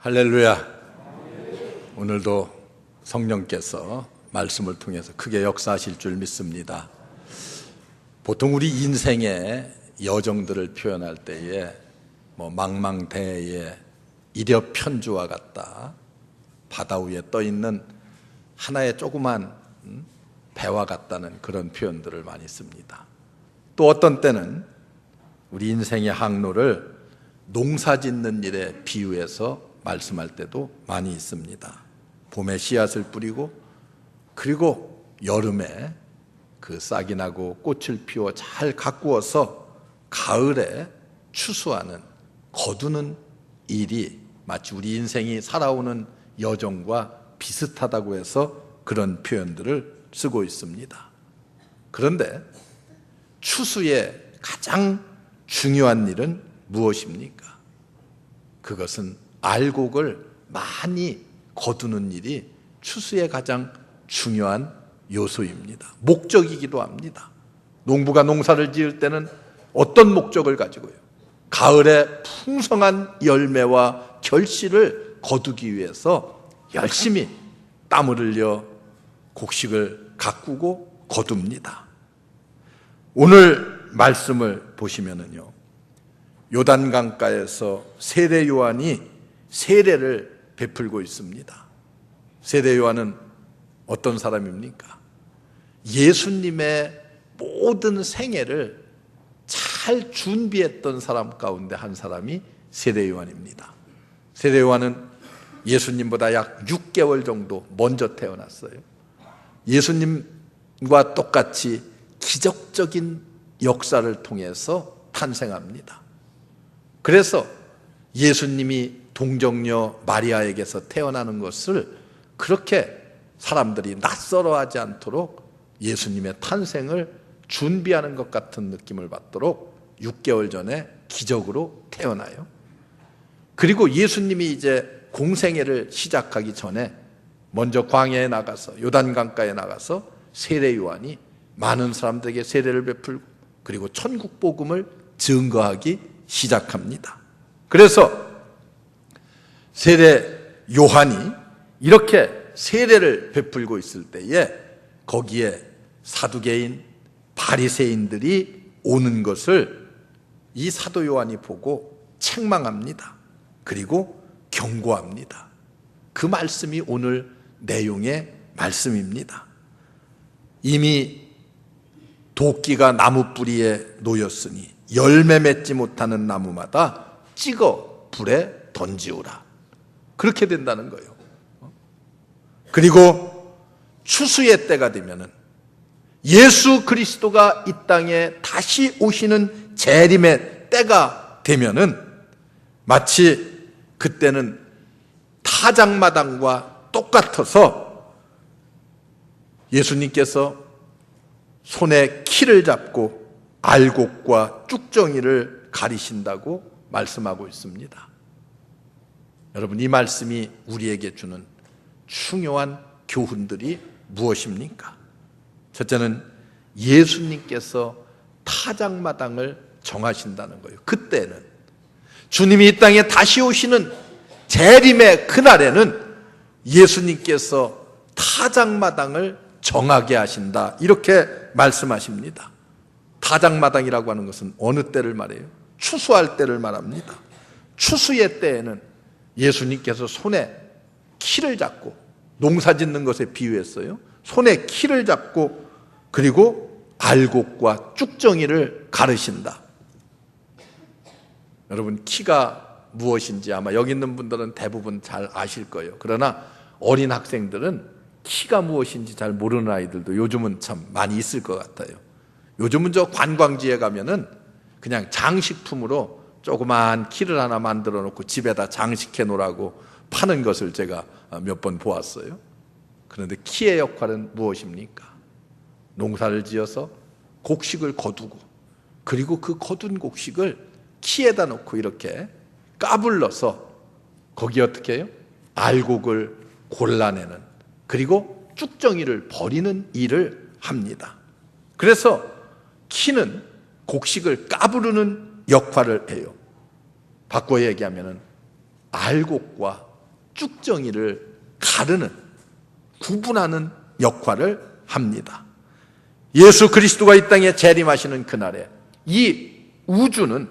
할렐루야. 오늘도 성령께서 말씀을 통해서 크게 역사하실 줄 믿습니다. 보통 우리 인생의 여정들을 표현할 때에 망망대해의 이력 편주와 같다, 바다 위에 떠 있는 하나의 조그만 배와 같다는 그런 표현들을 많이 씁니다. 또 어떤 때는 우리 인생의 항로를 농사 짓는 일에 비유해서 말씀할 때도 많이 있습니다. 봄에 씨앗을 뿌리고 그리고 여름에 그 싹이 나고 꽃을 피워 잘 가꾸어서 가을에 추수하는, 거두는 일이 마치 우리 인생이 살아오는 여정과 비슷하다고 해서 그런 표현들을 쓰고 있습니다. 그런데 추수의 가장 중요한 일은 무엇입니까? 그것은 알곡을 많이 거두는 일이 추수의 가장 중요한 요소입니다. 목적이기도 합니다. 농부가 농사를 지을 때는 어떤 목적을 가지고요? 가을에 풍성한 열매와 결실을 거두기 위해서 열심히 땀을 흘려 곡식을 가꾸고 거둡니다. 오늘 말씀을 보시면은요, 요단강가에서 세례 요한이 세례를 베풀고 있습니다. 세례 요한은 어떤 사람입니까? 예수님의 모든 생애를 잘 준비했던 사람 가운데 한 사람이 세례 요한입니다. 세례 요한은 예수님보다 약 6개월 정도 먼저 태어났어요. 예수님과 똑같이 기적적인 역사를 통해서 탄생합니다. 그래서 예수님이 동정녀 마리아에게서 태어나는 것을 그렇게 사람들이 낯설어하지 않도록 예수님의 탄생을 준비하는 것 같은 느낌을 받도록 6개월 전에 기적으로 태어나요. 그리고 예수님이 이제 공생애를 시작하기 전에 먼저 광야에 나가서, 요단강가에 나가서 세례 요한이 많은 사람들에게 세례를 베풀고 그리고 천국 복음을 증거하기 시작합니다. 그래서 세례 요한이 이렇게 세례를 베풀고 있을 때에 거기에 사두개인, 바리새인들이 오는 것을 이 사도 요한이 보고 책망합니다. 그리고 경고합니다. 그 말씀이 오늘 내용의 말씀입니다. 이미 도끼가 나무 뿌리에 놓였으니 열매 맺지 못하는 나무마다 찍어 불에 던지우라. 그렇게 된다는 거예요. 그리고 추수의 때가 되면은, 예수 그리스도가 이 땅에 다시 오시는 재림의 때가 되면은 마치 그때는 타작마당과 똑같아서 예수님께서 손에 키를 잡고 알곡과 쭉정이를 가리신다고 말씀하고 있습니다. 여러분, 이 말씀이 우리에게 주는 중요한 교훈들이 무엇입니까? 첫째는 예수님께서 타작마당을 정하신다는 거예요. 그때는 주님이 이 땅에 다시 오시는 재림의 그날에는 예수님께서 타작마당을 정하게 하신다, 이렇게 말씀하십니다. 타작마당이라고 하는 것은 어느 때를 말해요? 추수할 때를 말합니다. 추수의 때에는 예수님께서 손에 키를 잡고, 농사 짓는 것에 비유했어요. 손에 키를 잡고 그리고 알곡과 쭉정이를 가르신다. 여러분, 키가 무엇인지 아마 여기 있는 분들은 대부분 잘 아실 거예요. 그러나 어린 학생들은 키가 무엇인지 잘 모르는 아이들도 요즘은 참 많이 있을 것 같아요. 요즘은 저 관광지에 가면은 그냥 장식품으로 조그만 키를 하나 만들어 놓고 집에다 장식해 놓으라고 파는 것을 제가 몇 번 보았어요. 그런데 키의 역할은 무엇입니까? 농사를 지어서 곡식을 거두고 그리고 그 거둔 곡식을 키에다 놓고 이렇게 까불러서 거기에 어떻게 해요? 알곡을 골라내는, 그리고 쭉정이를 버리는 일을 합니다. 그래서 키는 곡식을 까부르는 역할을 해요. 바꿔 얘기하면 알곡과 쭉정이를 가르는, 구분하는 역할을 합니다. 예수 그리스도가 이 땅에 재림하시는 그날에 이 우주는,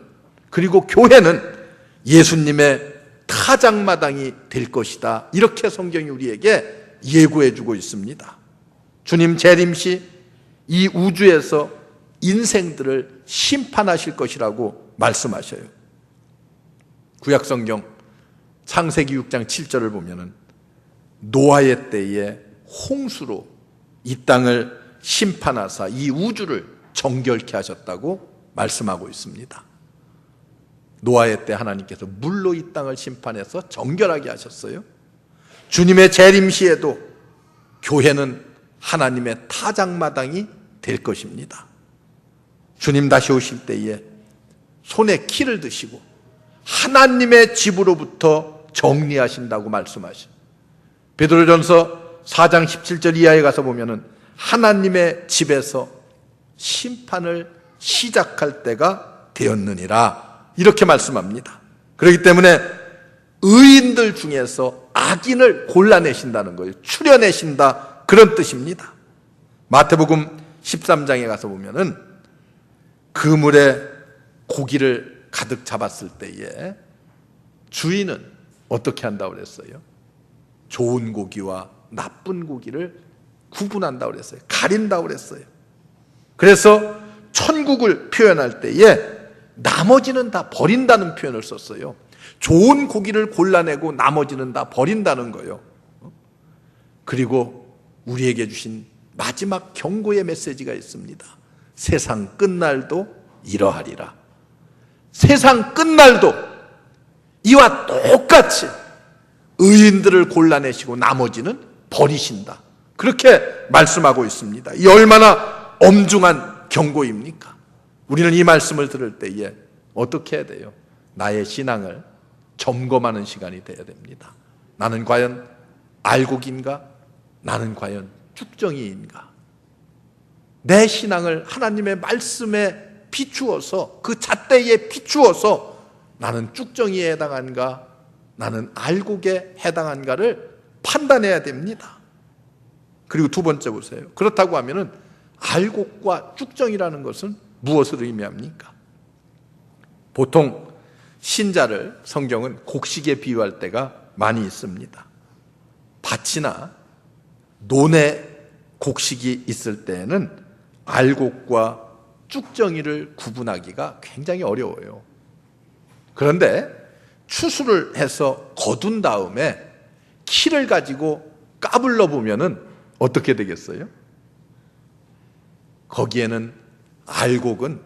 그리고 교회는 예수님의 타작마당이 될 것이다. 이렇게 성경이 우리에게 예고해 주고 있습니다. 주님 재림 시 이 우주에서 인생들을 심판하실 것이라고 말씀하셔요. 구약성경 창세기 6장 7절을 보면은 노아의 때에 홍수로 이 땅을 심판하사 이 우주를 정결케 하셨다고 말씀하고 있습니다. 노아의 때 하나님께서 물로 이 땅을 심판해서 정결하게 하셨어요. 주님의 재림 시에도 교회는 하나님의 타작마당이 될 것입니다. 주님 다시 오실 때에 손에 키를 드시고 하나님의 집으로부터 정리하신다고 말씀하시죠. 베드로전서 4장 17절 이하에 가서 보면은 하나님의 집에서 심판을 시작할 때가 되었느니라, 이렇게 말씀합니다. 그렇기 때문에 의인들 중에서 악인을 골라내신다는 거예요. 추려내신다, 그런 뜻입니다. 마태복음 13장에 가서 보면은 그물에 고기를 가득 잡았을 때에 주인은 어떻게 한다고 그랬어요? 좋은 고기와 나쁜 고기를 구분한다고 그랬어요. 가린다고 그랬어요. 그래서 천국을 표현할 때에 나머지는 다 버린다는 표현을 썼어요. 좋은 고기를 골라내고 나머지는 다 버린다는 거예요. 그리고 우리에게 주신 마지막 경고의 메시지가 있습니다. 세상 끝날도 이러하리라. 세상 끝날도 이와 똑같이 의인들을 골라내시고 나머지는 버리신다, 그렇게 말씀하고 있습니다. 이 얼마나 엄중한 경고입니까? 우리는 이 말씀을 들을 때에 어떻게 해야 돼요? 나의 신앙을 점검하는 시간이 되어야 됩니다. 나는 과연 알곡인가? 나는 과연 쭉정이인가? 내 신앙을 하나님의 말씀에 비추어서, 그 잣대에 비추어서 나는 쭉정이에 해당한가, 나는 알곡에 해당한가를 판단해야 됩니다. 그리고 두 번째 보세요. 그렇다고 하면은 알곡과 쭉정이라는 것은 무엇을 의미합니까? 보통 신자를 성경은 곡식에 비유할 때가 많이 있습니다. 밭이나 논에 곡식이 있을 때에는 알곡과 쭉정이를 구분하기가 굉장히 어려워요. 그런데 추수를 해서 거둔 다음에 키를 가지고 까불러 보면은 어떻게 되겠어요? 거기에는 알곡은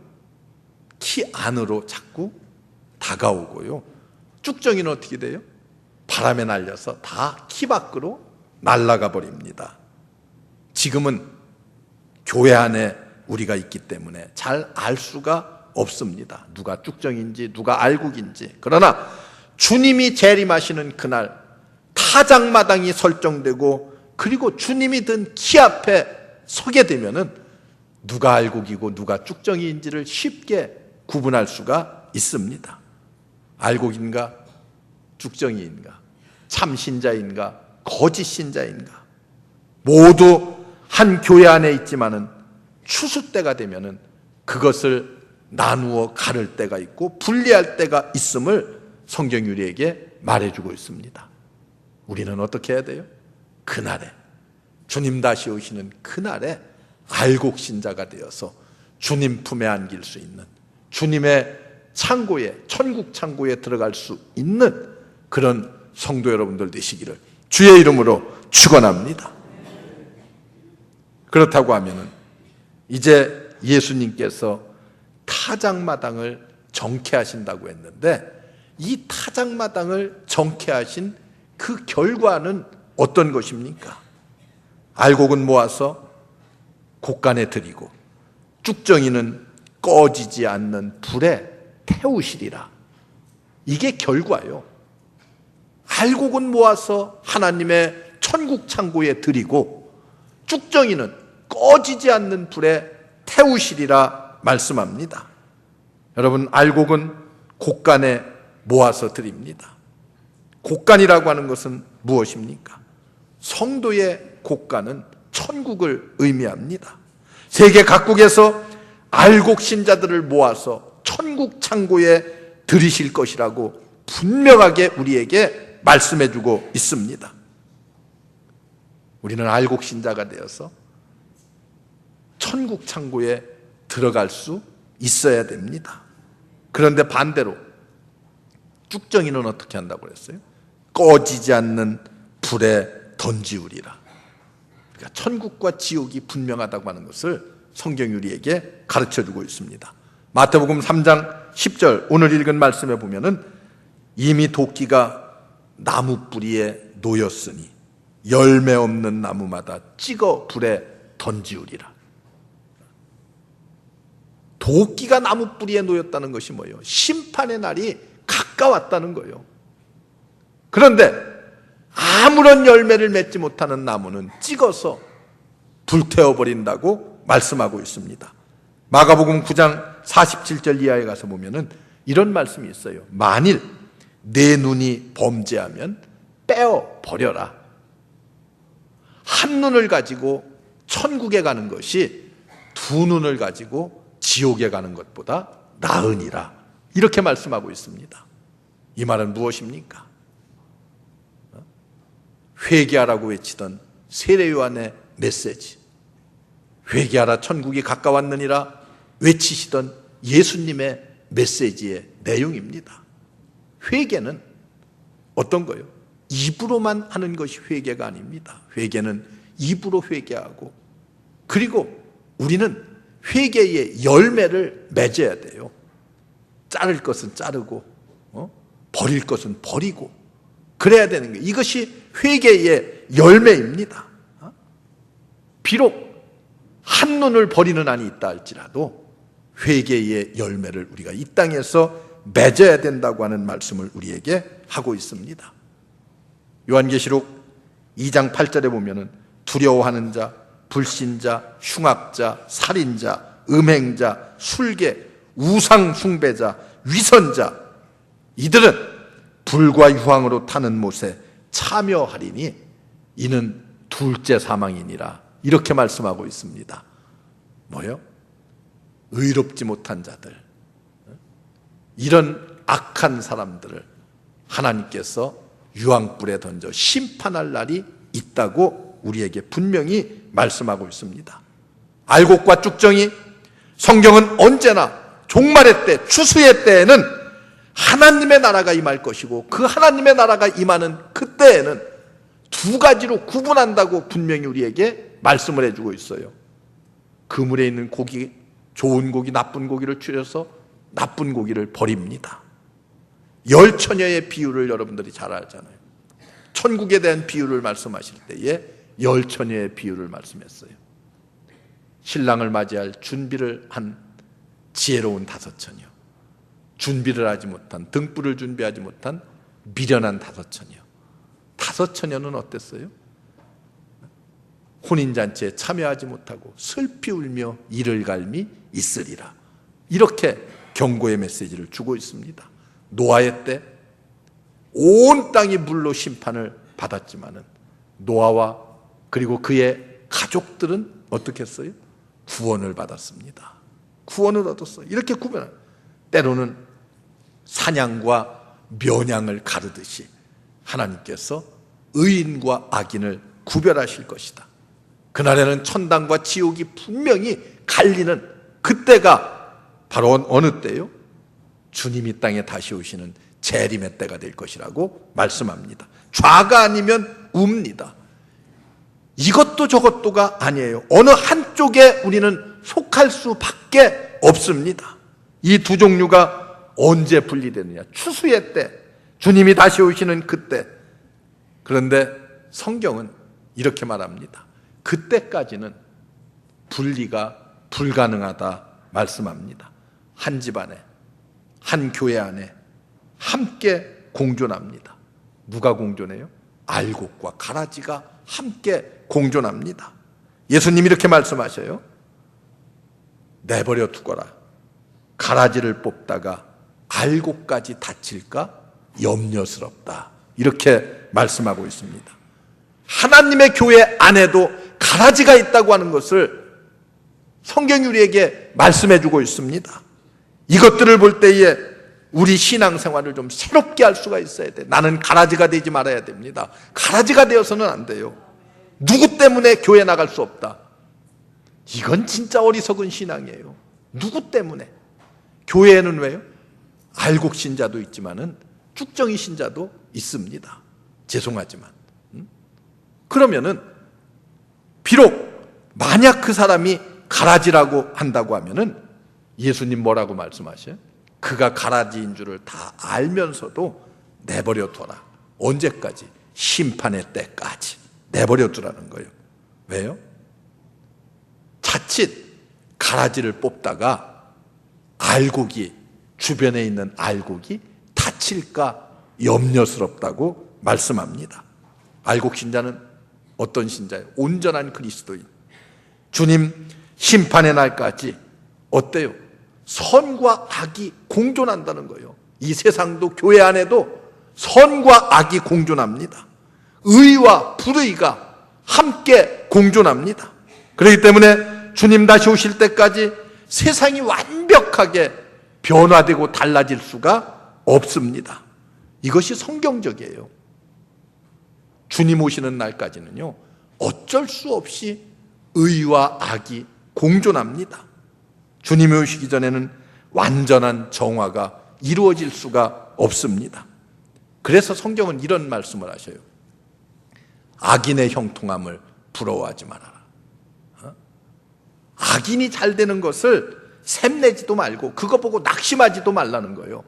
키 안으로 자꾸 다가오고요, 쭉정이는 어떻게 돼요? 바람에 날려서 다 키 밖으로 날아가 버립니다. 지금은 교회 안에 우리가 있기 때문에 잘 알 수가 없습니다. 누가 쭉정인지 누가 알곡인지. 그러나 주님이 재림하시는 그날 타작마당이 설정되고, 그리고 주님이 든 키 앞에 서게 되면은 누가 알곡이고 누가 쭉정이인지를 쉽게 구분할 수가 있습니다. 알곡인가 쭉정이인가, 참신자인가 거짓 신자인가, 모두 한 교회 안에 있지만은 추수 때가 되면은 그것을 나누어 가를 때가 있고 분리할 때가 있음을 성경이 우리에게 말해주고 있습니다. 우리는 어떻게 해야 돼요? 그날에, 주님 다시 오시는 그날에 알곡 신자가 되어서 주님 품에 안길 수 있는, 주님의 창고에, 천국 창고에 들어갈 수 있는 그런 성도 여러분들 되시기를 주의 이름으로 축원합니다. 그렇다고 하면은 이제 예수님께서 타작마당을 정케하신다고 했는데, 이 타작마당을 정케하신 그 결과는 어떤 것입니까? 알곡은 모아서 곡간에 들이고 쭉정이는 꺼지지 않는 불에 태우시리라. 이게 결과요. 알곡은 모아서 하나님의 천국 창고에 들이고 쭉정이는 꺼지지 않는 불에 태우시리라 말씀합니다. 여러분, 알곡은 곡간에 모아서 드립니다. 곡간이라고 하는 것은 무엇입니까? 성도의 고가는 천국을 의미합니다. 세계 각국에서 알곡 신자들을 모아서 천국 창고에 들이실 것이라고 분명하게 우리에게 말씀해 주고 있습니다. 우리는 알곡 신자가 되어서 천국 창고에 들어갈 수 있어야 됩니다. 그런데 반대로 쭉정이는 어떻게 한다고 그랬어요? 꺼지지 않는 불에 던지우리라. 그러니까 천국과 지옥이 분명하다고 하는 것을 성경이 우리에게 가르쳐주고 있습니다. 마태복음 3장 10절 오늘 읽은 말씀에 보면은 이미 도끼가 나무 뿌리에 놓였으니 열매 없는 나무마다 찍어 불에 던지우리라. 도끼가 나무 뿌리에 놓였다는 것이 뭐예요? 심판의 날이 가까웠다는 거예요. 그런데 아무런 열매를 맺지 못하는 나무는 찍어서 불태워버린다고 말씀하고 있습니다. 마가복음 9장 47절 이하에 가서 보면은 이런 말씀이 있어요. 만일 내 눈이 범죄하면 떼어 버려라. 한 눈을 가지고 천국에 가는 것이 두 눈을 가지고 지옥에 가는 것보다 나으니라. 이렇게 말씀하고 있습니다. 이 말은 무엇입니까? 회개하라고 외치던 세례요한의 메시지, 회개하라 천국이 가까웠느니라 외치시던 예수님의 메시지의 내용입니다. 회개는 어떤 거예요? 입으로만 하는 것이 회개가 아닙니다. 회개는 입으로 회개하고, 그리고 우리는 회개의 열매를 맺어야 돼요. 자를 것은 자르고 버릴 것은 버리고 그래야 되는 거예요. 이것이 회개의 열매입니다. 비록 한 눈을 버리는 한이 있다 할지라도 회개의 열매를 우리가 이 땅에서 맺어야 된다고 하는 말씀을 우리에게 하고 있습니다. 요한계시록 2장 8절에 보면은 두려워하는 자, 불신자, 흉악자, 살인자, 음행자, 술개, 우상 숭배자, 위선자, 이들은 불과 유황으로 타는 못에 참여하리니 이는 둘째 사망이니라. 이렇게 말씀하고 있습니다. 뭐요? 의롭지 못한 자들, 이런 악한 사람들을 하나님께서 유황불에 던져 심판할 날이 있다고 우리에게 분명히 말씀하고 있습니다. 알곡과 쭉정이, 성경은 언제나 종말의 때, 추수의 때에는 하나님의 나라가 임할 것이고, 그 하나님의 나라가 임하는 그때에는 두 가지로 구분한다고 분명히 우리에게 말씀을 해주고 있어요. 그물에 있는 고기, 좋은 고기, 나쁜 고기를 추려서 나쁜 고기를 버립니다. 열 처녀의 비유를 여러분들이 잘 알잖아요. 천국에 대한 비유를 말씀하실 때에 열 처녀의 비유를 말씀했어요. 신랑을 맞이할 준비를 한 지혜로운 다섯 처녀, 준비를 하지 못한, 등불을 준비하지 못한 미련한 다섯 처녀. 다섯 처녀는 어땠어요? 혼인잔치에 참여하지 못하고 슬피 울며 이를 갈미 있으리라. 이렇게 경고의 메시지를 주고 있습니다. 노아의 때 온 땅이 물로 심판을 받았지만은 노아와 그리고 그의 가족들은 어떻게 했어요? 구원을 받았습니다. 구원을 얻었어요. 이렇게 구별해요. 때로는 사냥과 면양을 가르듯이 하나님께서 의인과 악인을 구별하실 것이다. 그날에는 천당과 지옥이 분명히 갈리는 그때가 바로 어느 때요? 주님이 땅에 다시 오시는 재림의 때가 될 것이라고 말씀합니다. 좌가 아니면 우입니다. 이것도 저것도가 아니에요. 어느 한쪽에 우리는 속할 수밖에 없습니다. 이 두 종류가 언제 분리되느냐? 추수의 때, 주님이 다시 오시는 그때. 그런데 성경은 이렇게 말합니다. 그때까지는 분리가 불가능하다 말씀합니다. 한 집안에, 한 교회 안에 함께 공존합니다. 누가 공존해요? 알곡과 가라지가 함께 공존합니다. 예수님이 이렇게 말씀하셔요. 내버려 두거라. 가라지를 뽑다가 알곡까지 다칠까 염려스럽다. 이렇게 말씀하고 있습니다. 하나님의 교회 안에도 가라지가 있다고 하는 것을 성경이 우리에게 말씀해 주고 있습니다. 이것들을 볼 때에 우리 신앙생활을 좀 새롭게 할 수가 있어야 돼. 나는 가라지가 되지 말아야 됩니다. 가라지가 되어서는 안 돼요. 누구 때문에 교회 나갈 수 없다. 이건 진짜 어리석은 신앙이에요. 누구 때문에? 교회에는 왜요? 알곡 신자도 있지만은 쭉정이 신자도 있습니다. 죄송하지만. 그러면은 비록 만약 그 사람이 가라지라고 한다고 하면은 예수님 뭐라고 말씀하셔요? 그가 가라지인 줄을 다 알면서도 내버려 둬라. 언제까지? 심판의 때까지 내버려 두라는 거예요. 왜요? 자칫 가라지를 뽑다가 알곡이, 주변에 있는 알곡이 다칠까 염려스럽다고 말씀합니다. 알곡 신자는 어떤 신자예요? 온전한 그리스도인. 주님 심판의 날까지 어때요? 선과 악이 공존한다는 거예요. 이 세상도 교회 안에도 선과 악이 공존합니다. 의와 불의가 함께 공존합니다. 그렇기 때문에 주님 다시 오실 때까지 세상이 완벽하게 변화되고 달라질 수가 없습니다. 이것이 성경적이에요. 주님 오시는 날까지는요, 어쩔 수 없이 의와 악이 공존합니다. 주님이 오시기 전에는 완전한 정화가 이루어질 수가 없습니다. 그래서 성경은 이런 말씀을 하셔요. 악인의 형통함을 부러워하지 말아라. 악인이 잘 되는 것을 샘내지도 말고 그거 보고 낙심하지도 말라는 거예요.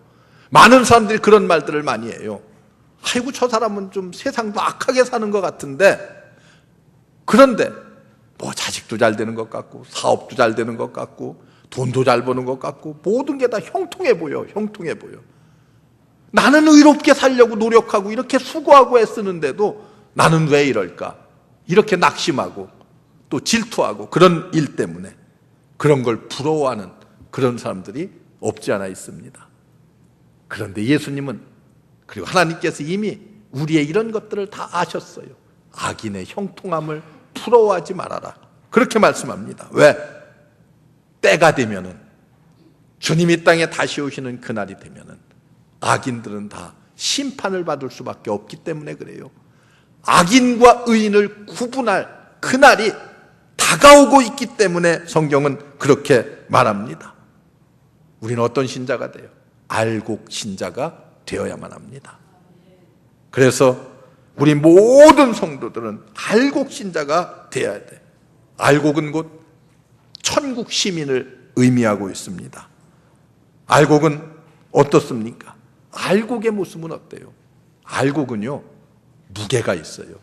많은 사람들이 그런 말들을 많이 해요. 아이고 저 사람은 좀 세상도 악하게 사는 것 같은데, 그런데 뭐 자식도 잘 되는 것 같고 사업도 잘 되는 것 같고 돈도 잘 버는 것 같고 모든 게 다 형통해 보여. 형통해 보여. 나는 의롭게 살려고 노력하고 이렇게 수고하고 애쓰는데도 나는 왜 이럴까? 이렇게 낙심하고 또 질투하고 그런 일 때문에 그런 걸 부러워하는 그런 사람들이 없지 않아 있습니다. 그런데 예수님은, 그리고 하나님께서 이미 우리의 이런 것들을 다 아셨어요. 악인의 형통함을 부러워하지 말아라. 그렇게 말씀합니다. 왜? 때가 되면은, 주님이 땅에 다시 오시는 그날이 되면은 악인들은 다 심판을 받을 수밖에 없기 때문에 그래요. 악인과 의인을 구분할 그날이 다가오고 있기 때문에 성경은 그렇게 말합니다. 우리는 어떤 신자가 돼요? 알곡 신자가 되어야만 합니다. 그래서 우리 모든 성도들은 알곡 신자가 되어야 돼. 알곡은 곧 천국 시민을 의미하고 있습니다. 알곡은 어떻습니까? 알곡의 모습은 어때요? 알곡은요, 무게가 있어요.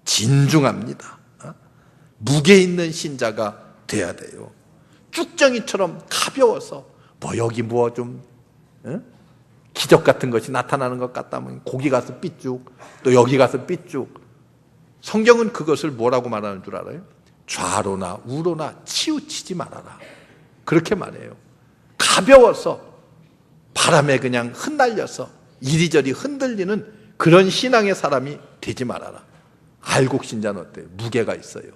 진중합니다. 무게 있는 신자가 돼야 돼요. 쭉정이처럼 가벼워서 뭐 여기 뭐 좀 기적 같은 것이 나타나는 것 같다면 거기 가서 삐쭉, 또 여기 가서 삐쭉. 성경은 그것을 뭐라고 말하는 줄 알아요? 좌로나 우로나 치우치지 말아라. 그렇게 말해요. 가벼워서 바람에 그냥 흩날려서 이리저리 흔들리는 그런 신앙의 사람이 되지 말아라. 알곡 신자는 어때요? 무게가 있어요.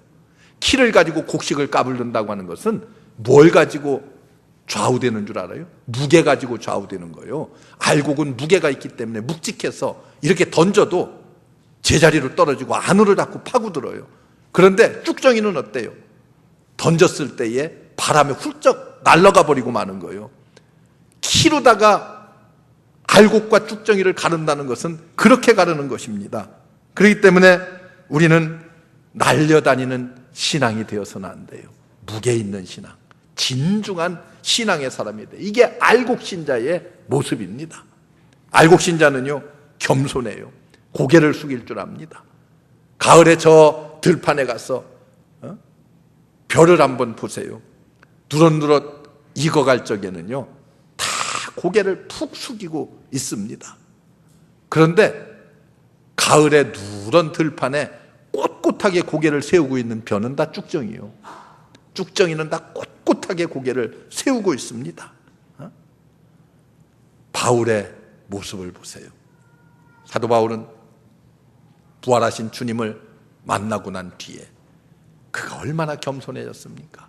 키를 가지고 곡식을 까불는다고 하는 것은 뭘 가지고 좌우되는 줄 알아요? 무게 가지고 좌우되는 거예요. 알곡은 무게가 있기 때문에 묵직해서 이렇게 던져도 제자리로 떨어지고 안으로 자꾸 파고들어요. 그런데 쭉정이는 어때요? 던졌을 때에 바람에 훌쩍 날아가 버리고 마는 거예요. 키로다가 알곡과 쭉정이를 가른다는 것은 그렇게 가르는 것입니다. 그렇기 때문에 우리는 날려다니는 신앙이 되어서는 안 돼요. 무게 있는 신앙, 진중한 신앙의 사람이 돼. 이게 알곡 신자의 모습입니다. 알곡 신자는요, 겸손해요. 고개를 숙일 줄 압니다. 가을에 저 들판에 가서 별을 한번 보세요. 누런누런 익어갈 적에는요, 다 고개를 푹 숙이고 있습니다. 그런데 가을에 누런 들판에 꼿꼿하게 고개를 세우고 있는 벼는 다 쭉정이요. 쭉정이는 다 꼿꼿하게 고개를 세우고 있습니다. 바울의 모습을 보세요. 사도 바울은 부활하신 주님을 만나고 난 뒤에 그가 얼마나 겸손해졌습니까?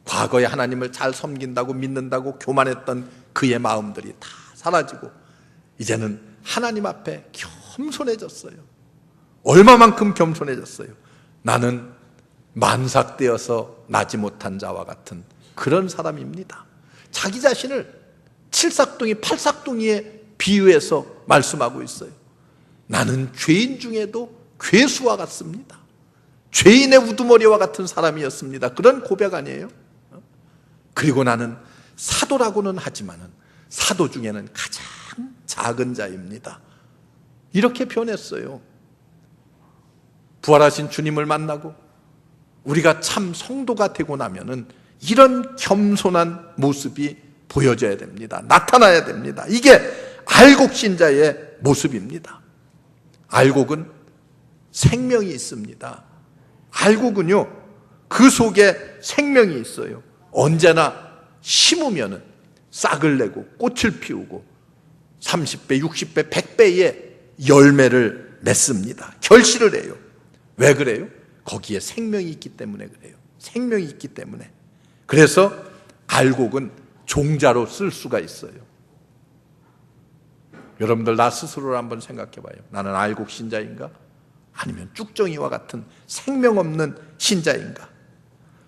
과거에 하나님을 잘 섬긴다고 믿는다고 교만했던 그의 마음들이 다 사라지고 이제는 하나님 앞에 겸손해졌어요. 얼마만큼 겸손해졌어요? 나는 만삭되어서 나지 못한 자와 같은 그런 사람입니다. 자기 자신을 칠삭둥이 팔삭둥이에 비유해서 말씀하고 있어요. 나는 죄인 중에도 괴수와 같습니다. 죄인의 우두머리와 같은 사람이었습니다. 그런 고백 아니에요? 그리고 나는 사도라고는 하지만은 사도 중에는 가장 작은 자입니다. 이렇게 표현했어요. 부활하신 주님을 만나고 우리가 참 성도가 되고 나면은 이런 겸손한 모습이 보여져야 됩니다. 나타나야 됩니다. 이게 알곡신자의 모습입니다. 알곡은 생명이 있습니다. 알곡은요, 그 속에 생명이 있어요. 언제나 심으면은 싹을 내고 꽃을 피우고 30배, 60배, 100배의 열매를 맺습니다. 결실을 해요. 왜 그래요? 거기에 생명이 있기 때문에 그래요. 생명이 있기 때문에. 그래서 알곡은 종자로 쓸 수가 있어요. 여러분들 나 스스로를 한번 생각해 봐요. 나는 알곡 신자인가? 아니면 쭉정이와 같은 생명 없는 신자인가?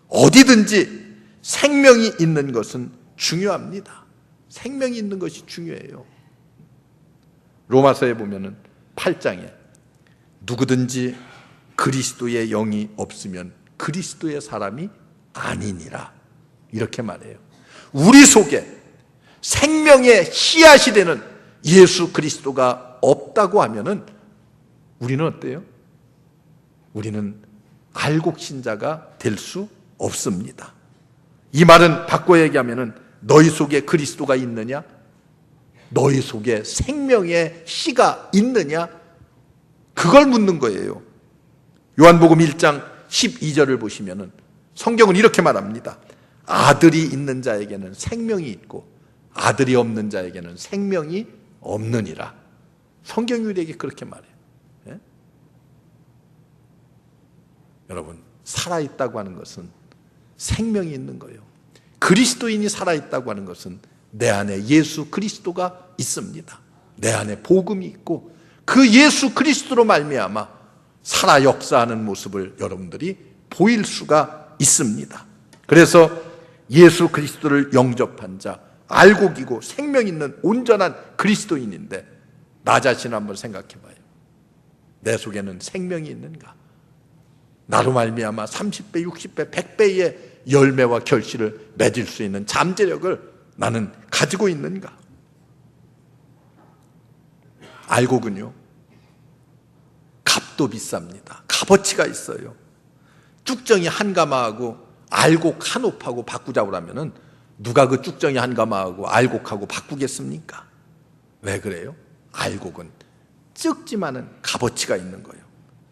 어디든지 생명이 있는 것은 중요합니다. 생명이 있는 것이 중요해요. 로마서에 보면은 8장에 누구든지 그리스도의 영이 없으면 그리스도의 사람이 아니니라 이렇게 말해요. 우리 속에 생명의 씨앗이 되는 예수 그리스도가 없다고 하면은 우리는 어때요? 우리는 알곡 신자가 될 수 없습니다. 이 말은 바꿔 얘기하면은 너희 속에 그리스도가 있느냐? 너희 속에 생명의 씨가 있느냐? 그걸 묻는 거예요. 요한복음 1장 12절을 보시면은 성경은 이렇게 말합니다. 아들이 있는 자에게는 생명이 있고 아들이 없는 자에게는 생명이 없느니라. 성경이 우리에게 그렇게 말해요. 예? 여러분, 살아있다고 하는 것은 생명이 있는 거예요. 그리스도인이 살아있다고 하는 것은 내 안에 예수 그리스도가 있습니다. 내 안에 복음이 있고 그 예수 그리스도로 말미암아 살아 역사하는 모습을 여러분들이 보일 수가 있습니다. 그래서 예수 그리스도를 영접한 자, 알곡이고 생명 있는 온전한 그리스도인인데 나 자신을 한번 생각해 봐요. 내 속에는 생명이 있는가? 나로 말미암아 30배, 60배, 100배의 열매와 결실을 맺을 수 있는 잠재력을 나는 가지고 있는가? 알곡은요, 값도 비쌉니다. 값어치가 있어요. 쭉정이 한 가마하고 알곡 한 옵하고 바꾸자고 하면은 누가 그 쭉정이 한 가마하고 알곡하고 바꾸겠습니까? 왜 그래요? 알곡은 적지만은 값어치가 있는 거예요.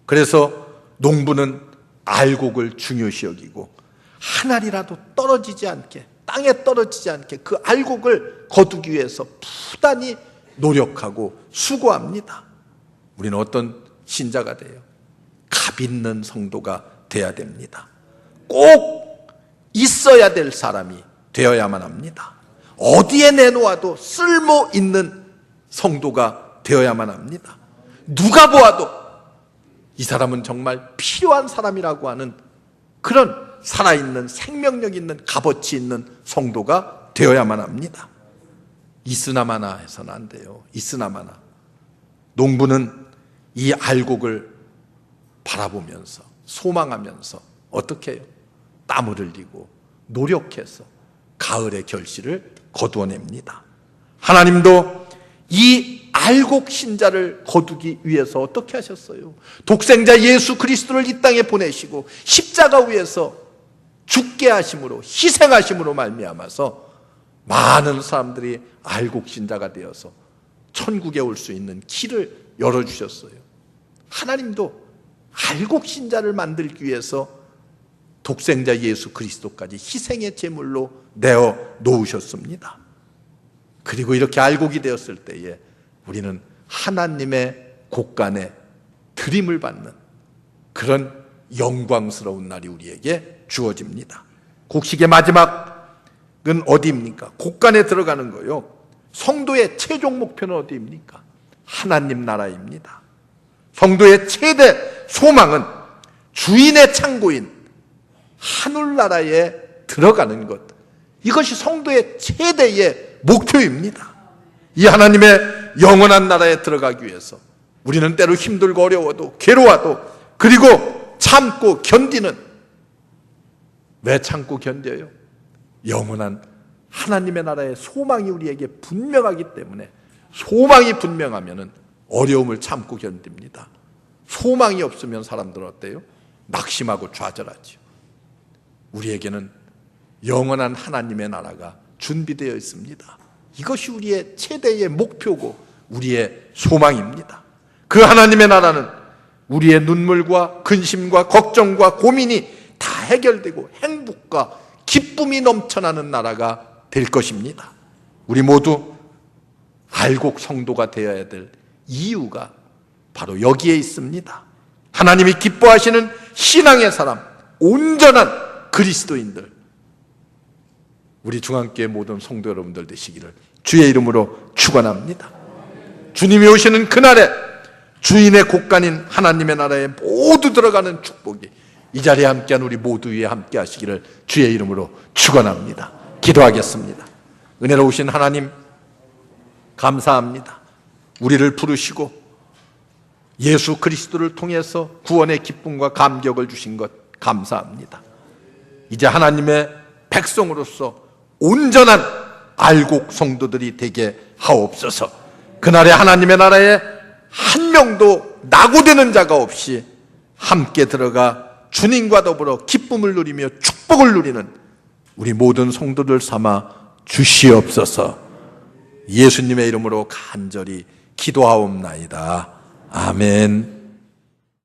그래서 농부는 알곡을 중요시 여기고 한 알이라도 떨어지지 않게, 땅에 떨어지지 않게 그 알곡을 거두기 위해서 부단히 노력하고 수고합니다. 우리는 어떤 신자가 돼요? 값 있는 성도가 돼야 됩니다. 꼭 있어야 될 사람이 되어야만 합니다. 어디에 내놓아도 쓸모 있는 성도가 되어야만 합니다. 누가 보아도 이 사람은 정말 필요한 사람이라고 하는 그런 살아있는 생명력 있는 값어치 있는 성도가 되어야만 합니다. 있으나마나 해서는 안 돼요. 있으나마나. 농부는 이 알곡을 바라보면서 소망하면서 어떻게 해요? 땀을 흘리고 노력해서 가을의 결실을 거두어냅니다. 하나님도 이 알곡 신자를 거두기 위해서 어떻게 하셨어요? 독생자 예수 그리스도를 이 땅에 보내시고 십자가 위에서 죽게 하심으로 희생하심으로 말미암아서 많은 사람들이 알곡 신자가 되어서 천국에 올 수 있는 길을 열어주셨어요. 하나님도 알곡 신자를 만들기 위해서 독생자 예수 그리스도까지 희생의 제물로 내어 놓으셨습니다. 그리고 이렇게 알곡이 되었을 때에 우리는 하나님의 곳간에 드림을 받는 그런 영광스러운 날이 우리에게 주어집니다. 곡식의 마지막은 어디입니까? 곡간에 들어가는 거요. 성도의 최종 목표는 어디입니까? 하나님 나라입니다. 성도의 최대 소망은 주인의 창고인 하늘나라에 들어가는 것, 이것이 성도의 최대의 목표입니다. 이 하나님의 영원한 나라에 들어가기 위해서 우리는 때로 힘들고 어려워도 괴로워도 그리고 참고 견디는, 왜 참고 견뎌요? 영원한 하나님의 나라의 소망이 우리에게 분명하기 때문에, 소망이 분명하면 어려움을 참고 견딥니다. 소망이 없으면 사람들은 어때요? 낙심하고 좌절하죠. 우리에게는 영원한 하나님의 나라가 준비되어 있습니다. 이것이 우리의 최대의 목표고 우리의 소망입니다. 그 하나님의 나라는 우리의 눈물과 근심과 걱정과 고민이 다 해결되고 행복과 기쁨이 넘쳐나는 나라가 될 것입니다. 우리 모두 알곡 성도가 되어야 될 이유가 바로 여기에 있습니다. 하나님이 기뻐하시는 신앙의 사람, 온전한 그리스도인들, 우리 중앙교회 모든 성도 여러분들 되시기를 주의 이름으로 축원합니다. 주님이 오시는 그날에 주인의 곳간인 하나님의 나라에 모두 들어가는 축복이 이 자리에 함께한 우리 모두 위에 함께 하시기를 주의 이름으로 축원합니다. 기도하겠습니다. 은혜로우신 하나님, 감사합니다. 우리를 부르시고 예수 그리스도를 통해서 구원의 기쁨과 감격을 주신 것 감사합니다. 이제 하나님의 백성으로서 온전한 알곡 성도들이 되게 하옵소서. 그날에 하나님의 나라에 한 명도 낙오되는 자가 없이 함께 들어가 주님과 더불어 기쁨을 누리며 축복을 누리는 우리 모든 성도들 삼아 주시옵소서. 예수님의 이름으로 간절히 기도하옵나이다. 아멘.